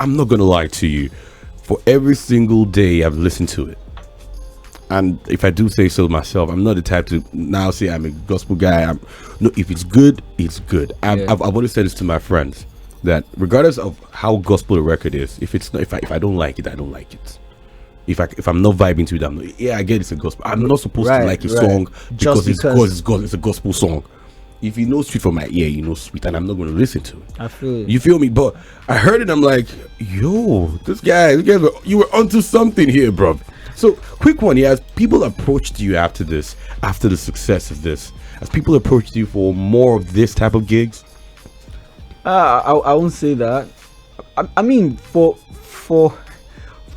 I'm not gonna lie to you. For every single day, I've listened to it. And if I do say so myself, I'm not the type to now say I'm a gospel guy. No, if it's good, it's good. I've always said this to my friends, that regardless of how gospel the record is, if it's not, if I don't like it, I don't like it. If I'm not vibing to it, I'm not, I get it's a gospel. I'm not supposed to like a song because it's a gospel song. If you know sweet from my ear, you know sweet, and I'm not going to listen to it. I feel you feel me? But I heard it, I'm like, yo, this guy, you were onto something here, bro. So, quick one, has people approached you after the success of this? Has people approached you for more of this type of gigs? I won't say that. I mean, for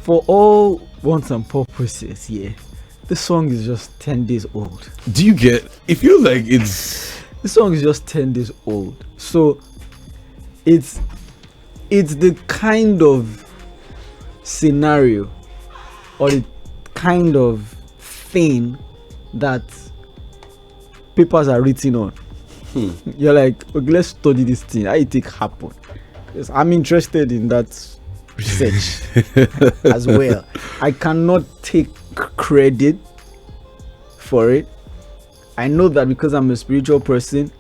all wants and purposes, yeah, this song is just 10 days old. Do you get? It feels like it's. This song is just 10 days old, so it's the kind of scenario or the kind of thing that papers are written on. You're like, okay, let's study this thing. How it take happen? Because I'm interested in that research as well. I cannot take credit for it. I know that because I'm a spiritual person,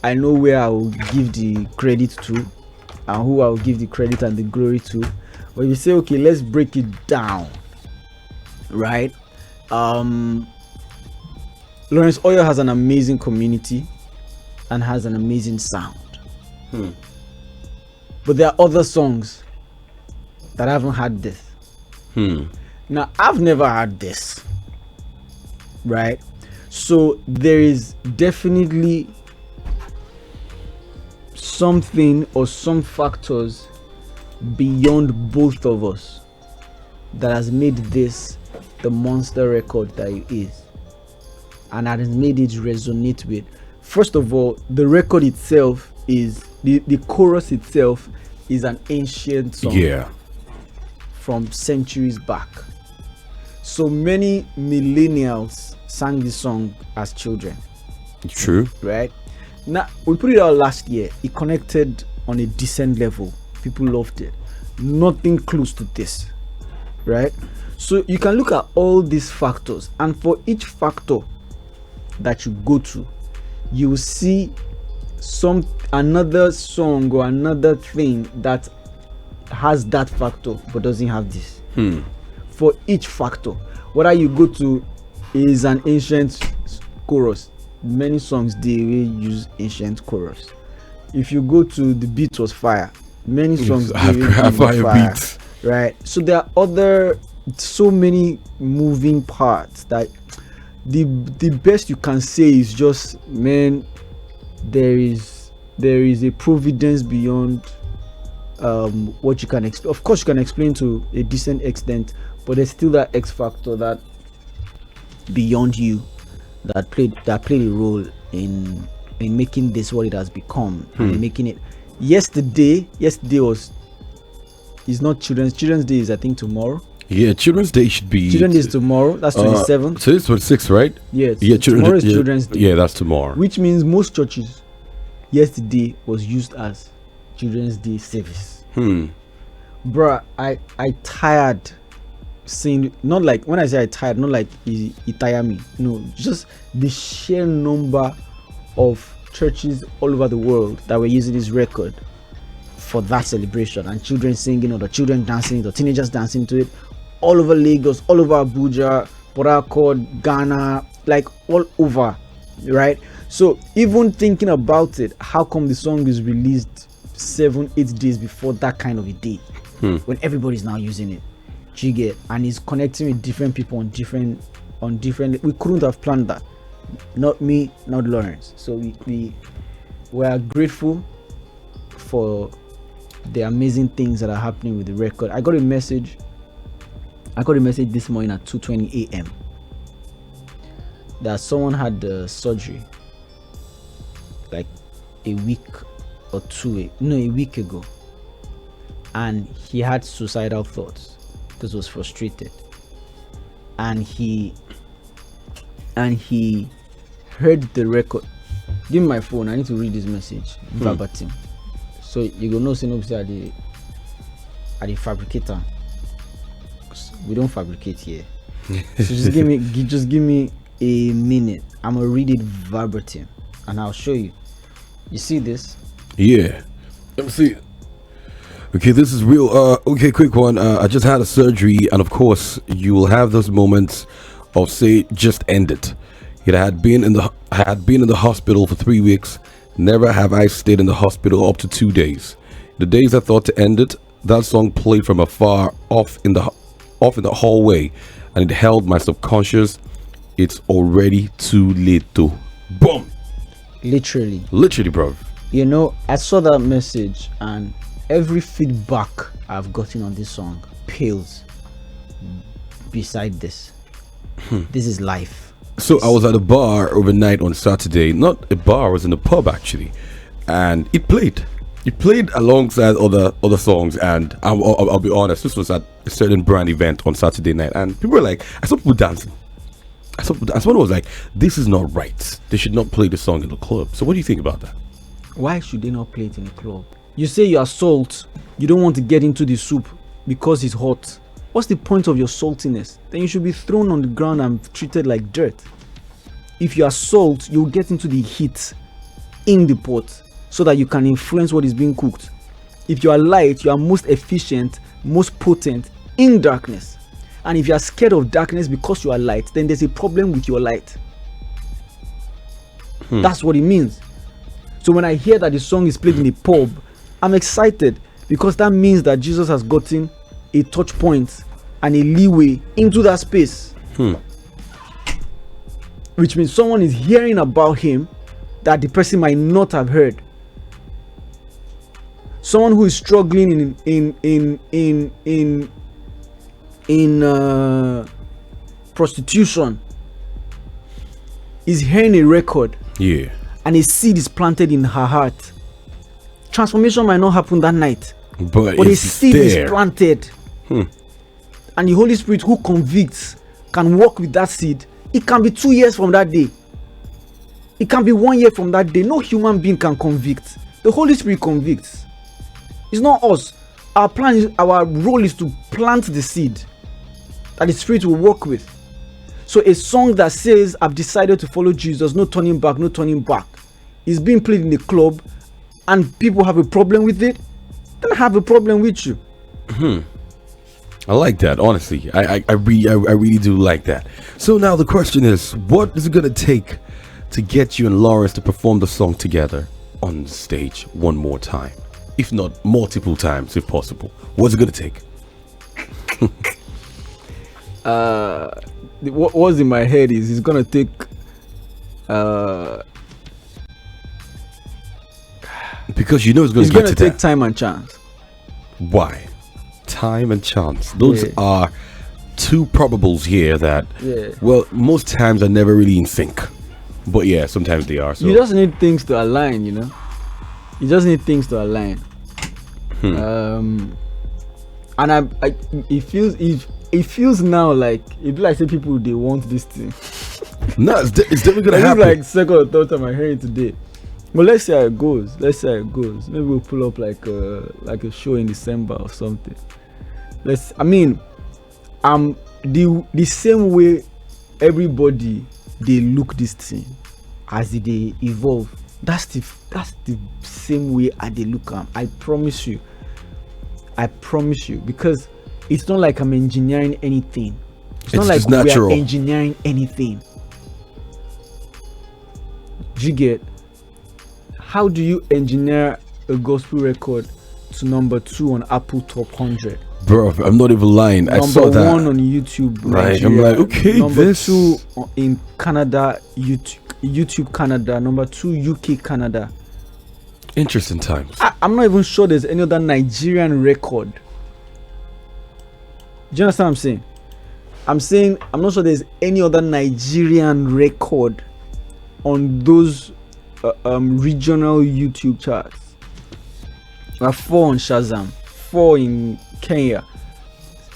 I know where I will give the credit to and who I will give the credit and the glory to. But if you say, okay, let's break it down, right? Lawrence Oyor has an amazing community and has an amazing sound. But there are other songs that haven't had this. Now, I've never had this, right? So there is definitely something or some factors beyond both of us that has made this the monster record that it is, and that has made it resonate with. First of all, the record itself is the chorus itself is an ancient song, from centuries back. So many millennials sang this song as children. True. Right? Now, we put it out last year. It connected on a decent level. People loved it. Nothing close to this. Right? So you can look at all these factors, and for each factor that you go to, you will see another song or another thing that has that factor but doesn't have this. For each factor, whether you go to is an ancient chorus, many songs they will use ancient chorus. If you go to the beat was fire, many songs they will use fire beats. Right? So there are so many moving parts that the best you can say is just, man, there is a providence beyond what you can explain. Of course you can explain to a decent extent, but there's still that X factor that beyond you that played a role in making this what it has become, and making it. Yesterday is not Children's Day is I think tomorrow. Yeah, Children's Day should be. Children's Day is tomorrow. That's 27th. So it's 26th, right? Yeah. Tomorrow is Children's Day. Yeah, that's tomorrow. Which means most churches yesterday was used as Children's Day service. Bruh, I tired seeing, not like when I say I tired, not like it tire me. No, just the sheer number of churches all over the world that were using this record for that celebration, and children singing, or the children dancing, the teenagers dancing to it, all over Lagos, all over Abuja, Port Harcourt, Ghana, like all over, right? So even thinking about it, how come the song is released 7-8 days before that kind of a day, when everybody's now using it? You get, and it's connecting with different people on different. We couldn't have planned that. Not me, not Lawrence. So we are grateful for the amazing things that are happening with the record. I got a message this morning at 2:20 a.m. that someone had surgery like a week ago, and he had suicidal thoughts because he was frustrated, and he heard the record. Give me my phone, I need to read this message verbatim, so you go know, say no, at the fabricator. We don't fabricate here. So just give me a minute. I'm gonna read it verbatim, and I'll show you. You see this? Yeah. Let me see. Okay, this is real. Okay, quick one. I just had a surgery, and of course, you will have those moments of say, just end it. I had been in the hospital for 3 weeks. Never have I stayed in the hospital up to 2 days. The days I thought to end it, that song played from afar off in the hallway, and it held my subconscious. It's already too late to boom. Literally, bro. You know, I saw that message, and every feedback I've gotten on this song pales beside this. This is life. So I was at a bar overnight on Saturday. Not a bar, I was in a pub actually, and it played. It played alongside other songs, and I'll be honest, this was at a certain brand event on Saturday night, and people were like, I saw people dancing. Someone was like, this is not right. They should not play the song in the club. So what do you think about that? Why should they not play it in a club? You say you are salt, you don't want to get into the soup because it's hot. What's the point of your saltiness? Then you should be thrown on the ground and treated like dirt. If you are salt, you'll get into the heat in the pot so that you can influence what is being cooked. If you are light, you are most efficient, most potent in darkness. And if you are scared of darkness because you are light, then there's a problem with your light. That's what it means. So when I hear that the song is played in a pub, I'm excited because that means that Jesus has gotten a touch point and a leeway into that space. Which means someone is hearing about him that the person might not have heard. Someone who is struggling in prostitution is hearing a record. Yeah. And a seed is planted in her heart. Transformation might not happen that night, but a seed is planted. And the Holy Spirit who convicts can work with that seed. It can be 2 years from that day. It can be 1 year from that day. No human being can convict. The Holy Spirit convicts. It's not us. Our role is to plant the seed that the Spirit will work with. So a song that says, I've decided to follow Jesus, no turning back, no turning back, is being played in the club, and people have a problem with it, then have a problem with you. I like that, honestly. I really do like that. So now the question is, what is it gonna take to get you and Lawrence to perform the song together on stage one more time, if not multiple times, if possible? What's it gonna take? What's in my head is it's gonna take because you know it's gonna take time and chance. Why? Time and chance. Those are two probables here that well, most times are never really in sync. But yeah, sometimes they are. So you just need things to align, you know. You just need things to align. And it feels now like it like say people they want this thing. No, it's definitely gonna happen. Like second or third time I hear it today. But let's see how it goes. Maybe we'll pull up like a show in December or something. The same way everybody they look this thing as they evolve. That's the same way as they look am. I promise you, because it's not like I'm engineering anything. It's not like natural. we are engineering anything. Do you get? How do you engineer a gospel record to number 2 on Apple Top 100? Bro, I'm not even lying. I saw that. Number 1 on YouTube. Right. Nigeria. I'm like, okay, number 2 in Canada, YouTube Canada. Number 2 UK Canada. Interesting times. I'm not even sure there's any other Nigerian record. Do you understand what I'm saying? I'm saying I'm not sure there's any other Nigerian record on those regional YouTube charts. 4 on Shazam, 4 in Kenya,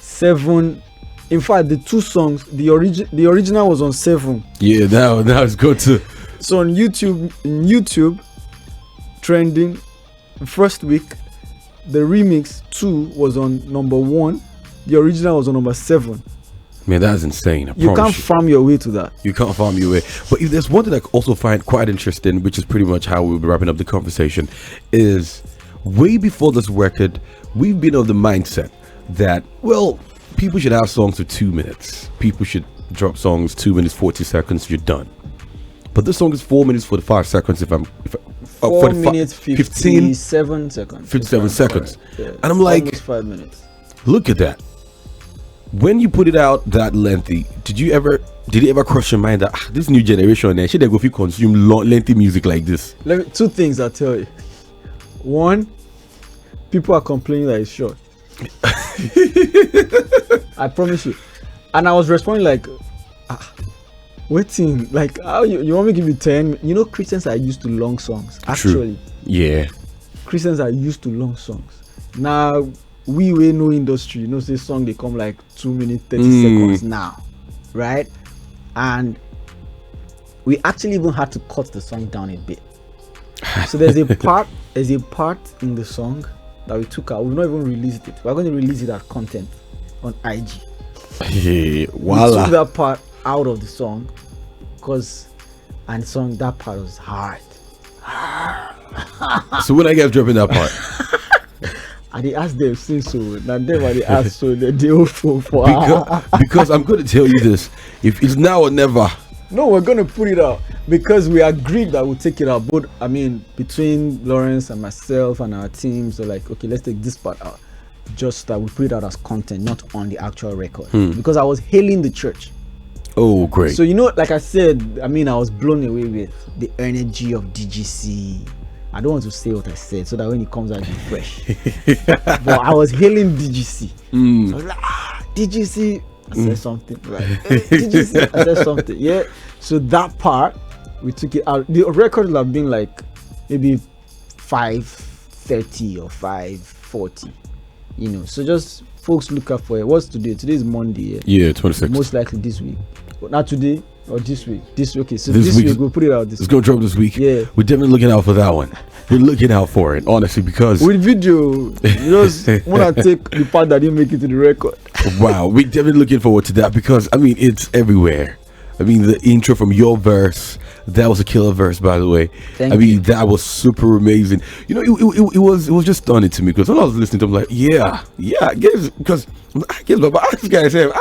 7. In fact, the 2 songs, the original was on 7. Yeah, now it's good to. So on YouTube trending first week, the remix 2 was on number 1, the original was on number 7. Man, that's insane. You can't farm your way to that. You can't farm your way. But if there's one thing I also find quite interesting, which is pretty much how we'll be wrapping up the conversation, is way before this record, we've been of the mindset that, well, people should have songs for 2 minutes. People should drop songs 2 minutes 40 seconds. You're done. But this song is 4 minutes 45 seconds. 4 minutes 57 seconds. 57 seconds. Yeah, and I'm like, almost 5 minutes. Look at that. When you put it out that lengthy, did it ever cross your mind that this new generation should they go if you consume lengthy music like this? Two things I'll tell you. One, people are complaining that it's short. I promise you. And I was responding like, waiting, like, how you want me to give you 10? You know, Christians are used to long songs. Actually. True. Yeah. Christians are used to long songs. Now, we know industry, you know, say song they come like 2 minutes 30 seconds now, right? And we actually even had to cut the song down a bit. So there's a part in the song that we took out. We've not even released it. We're going to release it as content on IG. Hey, voila. We took that part out of the song because that part was hard. So when I get dropping that part, and they asked them since so now them they asked so they for because I'm going to tell you this, if it's now or never. No, we're going to put it out because we agreed that we'll take it out. But I mean, between Lawrence and myself and our team, so like, okay, let's take this part out, just that we put it out as content, not on the actual record. Because I was hailing the church. Oh, great. So, you know, like I said, I mean, I was blown away with the energy of DGC. I don't want to say what I said so that when it comes out, it's fresh. But I was hailing DGC. So I was like, DGC, I said something. Like, hey, DGC, I said something. Yeah. So that part, we took it out. The record would have been like maybe 5:30 or 5:40. You know, so just folks look out for it. What's today? Today is Monday. Yeah, 26. Most likely this week. But not today or this week. Okay, so this week we'll put it out this week. It's going to drop this week. Yeah. We're definitely looking out for that one. We're looking out for it, honestly, because with video, you just want to take the part that didn't make it to the record. Wow, we're definitely looking forward to that because, I mean, it's everywhere. I mean, the intro from your verse, that was a killer verse, by the way. Thank you. That was super amazing. You know, it was just stunning to me because when I was listening to him, like, I guess Baba, this guy said,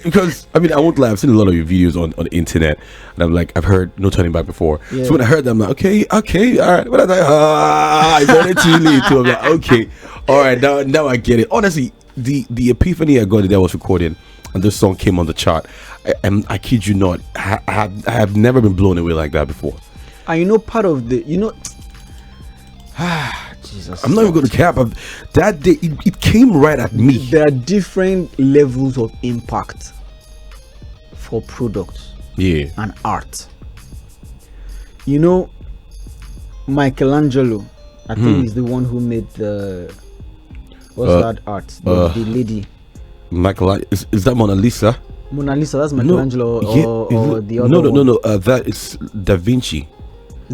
because I mean, I won't lie, I've seen a lot of your videos on the internet, and I'm like, I've heard No Turning Back before. Yeah. So when I heard them, I'm like, okay, all right. But I was like, it's already too late. So I'm like, okay, all right, now I get it. Honestly, the epiphany I got that I was recording, and this song came on the chart. I kid you not, I have never been blown away like that before. And you know, part of the, you know, Jesus, I'm not even going to cap. That day, it came right at me. There are different levels of impact for products and art. You know, Michelangelo, I think he's the one who made the that art? The lady. Michelangelo, is that Mona Lisa? Mona Lisa, that's Michelangelo or the other No, that is Da Vinci.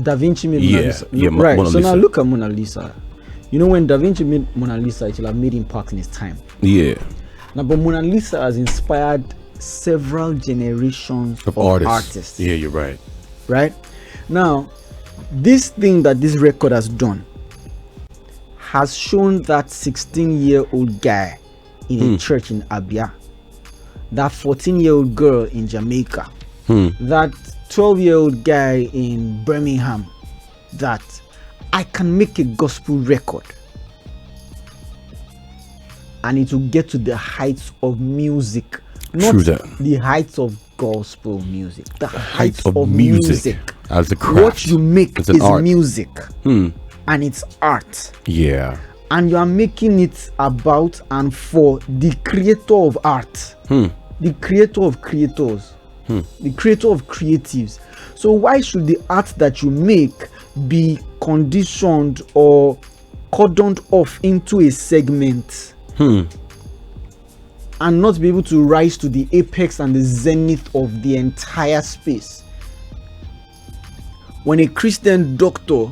Da Vinci made Mona Lisa. Yeah, right. Mona so Lisa. Now look at Mona Lisa. You know, when Da Vinci made Mona Lisa, it will have made impact in his time. Yeah. Now, but Mona Lisa has inspired several generations of artists. Yeah, you're right. Right? Now, this thing that this record has done has shown that 16-year-old guy in a church in Abia, that 14-year-old girl in Jamaica, that 12-year-old guy in Birmingham, that I can make a gospel record and it will get to the heights of music, not the heights of gospel music, the heights of music. As a craft. What you make is music and it's art. Yeah. And you are making it about and for the creator of art, the creator of creators, the creator of creatives. So why should the art that you make be conditioned or cordoned off into a segment and not be able to rise to the apex and the zenith of the entire space? When a Christian doctor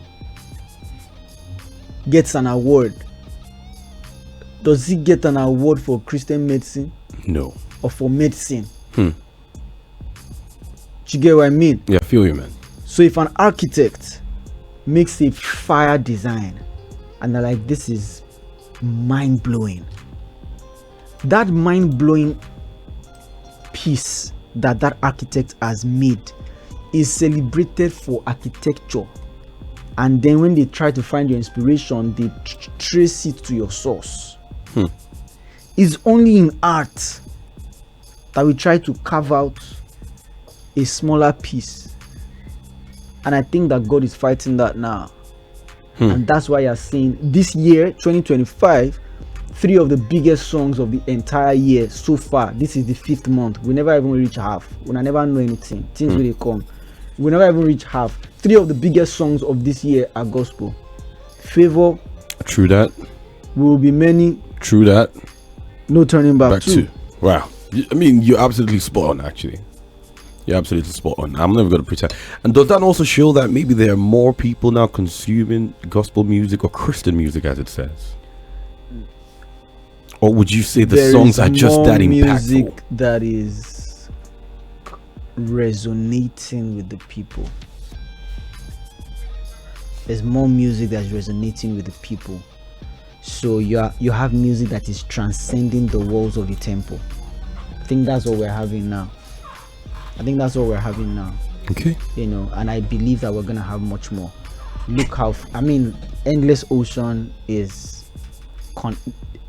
gets an award, does he get an award for Christian medicine? No. Or for medicine? Do you get what I mean? Yeah, I feel you, man. So if an architect makes a fire design and they're like, this is mind-blowing, that mind-blowing piece that architect has made is celebrated for architecture, and then when they try to find your inspiration, they trace it to your source. It's only in art that we try to carve out a smaller piece, and I think that God is fighting that now. And that's why you're seeing this year 2025, 3 of the biggest songs of the entire year so far. This is the 5th month. We never even reach half. We never know anything. Things will come. We never even reach half. 3 of the biggest songs of this year are gospel. Favor. True that. Will be many. True that. No turning back too. Wow. I mean, you're absolutely spot on, actually. You're absolutely spot on. I'm never going to pretend. And does that also show that maybe there are more people now consuming gospel music or Christian music, as it says? Or would you say the songs are just that impactful? Music that is resonating with the people. There's more music that's resonating with the people. So you have music that is transcending the walls of the temple. I think that's what we're having now. Okay. And I believe that we're gonna have much more. Look how Endless Ocean is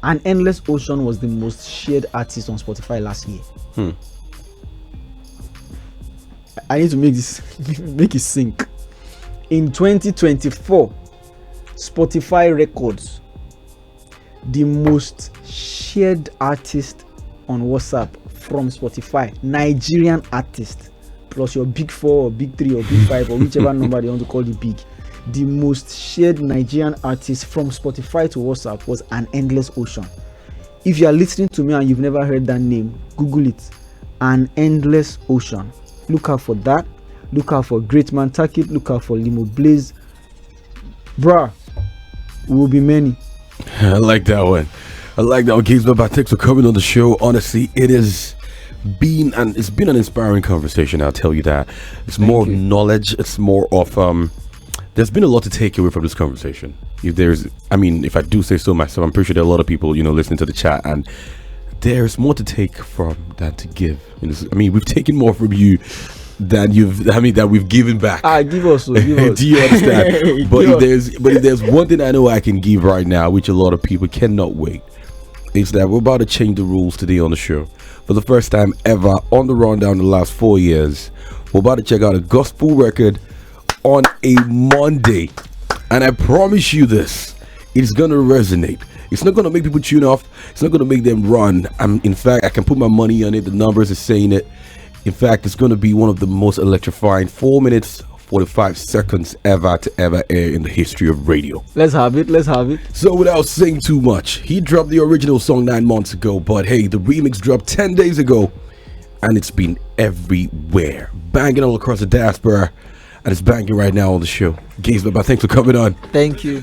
and Endless Ocean was the most shared artist on Spotify last year. I need to make it sink. In 2024, Spotify records the most shared artist on WhatsApp from Spotify, Nigerian artist, plus your big 4 or big 3 or big 5 or whichever number they want to call it big. The most shared Nigerian artist from Spotify to WhatsApp was An Endless Ocean. If you are listening to me and you've never heard that name, Google it. An Endless Ocean. Look out for that. Look out for Great Man Takit. Look out for Limo Blaze. Bruh, will be many. I like that one. Gaise Baba, thanks for coming on the show. Honestly, it's been an inspiring conversation. I'll tell you that. It's more of knowledge. It's more of there's been a lot to take away from this conversation. If I do say so myself, I'm pretty sure there are a lot of people, listening to the chat, and there's more to take from than to give. We've taken more from you than that we've given back. Give us. Do you understand? But if there's one thing I know I can give right now, which a lot of people cannot wait, is that we're about to change the rules today on the show. For the first time ever on the rundown in the last 4 years, we're about to check out a gospel record on a Monday, and I promise you this, it's gonna resonate. It's not gonna make people tune off. It's not gonna make them run. In fact, I can put my money on it. The numbers are saying it. In fact, it's gonna be one of the most electrifying 4 minutes 45 seconds ever to ever air in the history of radio. Let's have it. So without saying too much, he dropped the original song 9 months ago, but hey, the remix dropped 10 days ago, and it's been everywhere, banging all across the diaspora, and it's banging right now on the show. Gaise Baba, thanks for coming on. Thank you.